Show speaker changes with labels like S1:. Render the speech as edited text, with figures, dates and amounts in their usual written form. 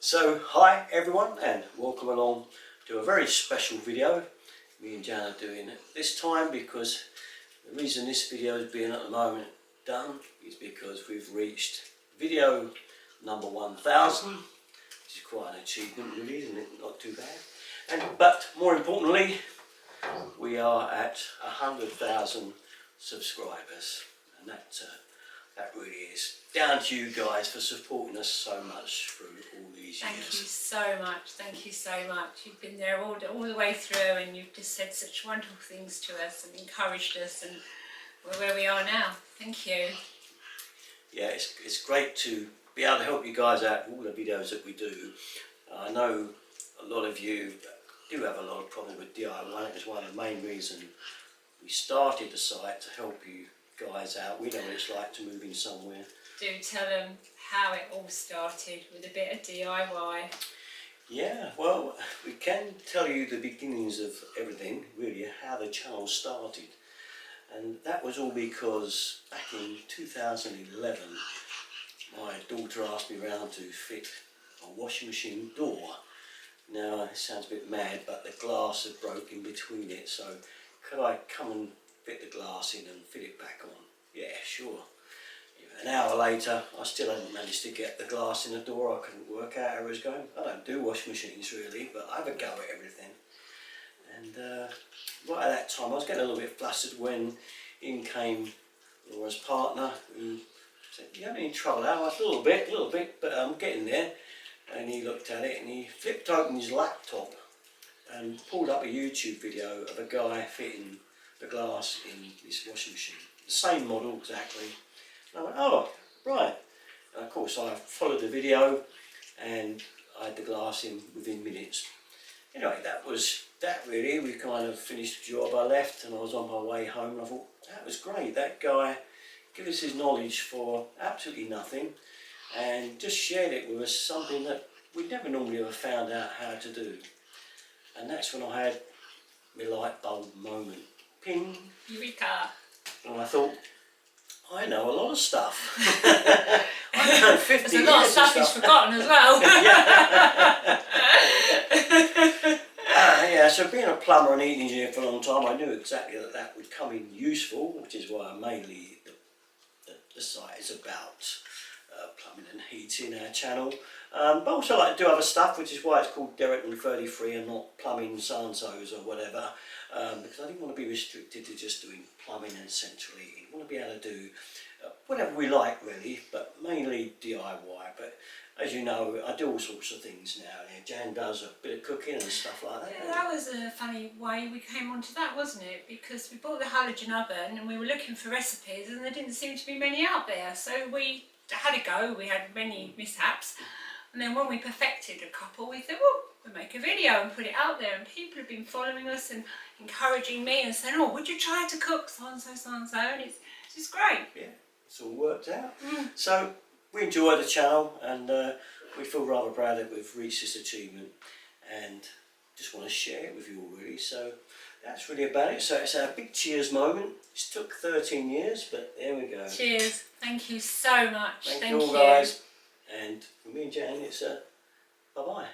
S1: So hi everyone and welcome along to a very special video me and Jan are doing it this time, because the reason this video is being at the moment done is because we've reached video number 1000, which is quite an achievement really, isn't it? Not too bad. But more importantly, we are at 100,000 subscribers, and that really is down to you guys for supporting us so much through all these years.
S2: Thank you so much, thank you so much. You've been there all the way through, and you've just said such wonderful things to us and encouraged us, and we're where we are now. Thank you.
S1: Yeah, it's great to be able to help you guys out with all the videos that we do. I know a lot of you do have a lot of problems with DIY. It was one of the main reasons we started the site, to help you guys out. We know what it's like to move in somewhere.
S2: Do tell them how it all started with a bit of DIY.
S1: Yeah, well, we can tell you the beginnings of everything, really, how the channel started. And that was all because back in 2011, my daughter asked me round to fit a washing machine door. Now, it sounds a bit mad, but the glass had broken in between it, so could I come and fit the glass in and fit it back on? Yeah, sure. An hour later, I still hadn't managed to get the glass in the door. I couldn't work out how it was going. I don't do washing machines really, but I have a go at everything. And right at that time, I was getting a little bit flustered when in came Laura's partner, who said, "You have any trouble now?" I said, a little bit, but I'm getting there. And he looked at it and he flipped open his laptop and pulled up a YouTube video of a guy fitting the glass in this washing machine. The same model exactly. And I went, oh, right. And of course I followed the video and I had the glass in within minutes. Anyway, that was that really. We kind of finished the job. I left and I was on my way home, and I thought, that was great. That guy gave us his knowledge for absolutely nothing and just shared it with us, something that we never normally ever found out how to do. And that's when I had my light bulb moment. Ping!
S2: Eureka!
S1: And I thought, I know a lot of stuff. I know 50
S2: There's a lot of stuff he's forgotten as well.
S1: Yeah, so being a plumber and heat engineer for a long time, I knew exactly that that would come in useful, which is why mainly the site is about plumbing and heating, our channel. But also like to do other stuff, which is why it's called Derrickman 33 and not plumbing so-and-sos or whatever, because I didn't want to be restricted to just doing plumbing and central heating. I want to be able to do whatever we like really, but mainly DIY. But as you know, I do all sorts of things now. Jan does a bit of cooking and stuff like that.
S2: Yeah, that was a funny way we came onto that, wasn't it? Because we bought the halogen oven and we were looking for recipes and there didn't seem to be many out there. So we had a go, we had many mishaps. And then when we perfected a couple, we thought, well, we'll make a video and put it out there. And people have been following us and encouraging me and saying, oh, would you try to cook so-and-so, so-and-so? And it's just great.
S1: Yeah, it's all worked out. So we enjoy the channel, and we feel rather proud that we've reached this achievement, and just want to share it with you all really. So that's really about it. So it's a big cheers moment. It took 13 years, but there we go.
S2: Cheers. Thank you so much.
S1: Thank you all guys. And for me and Jan, it's a bye-bye.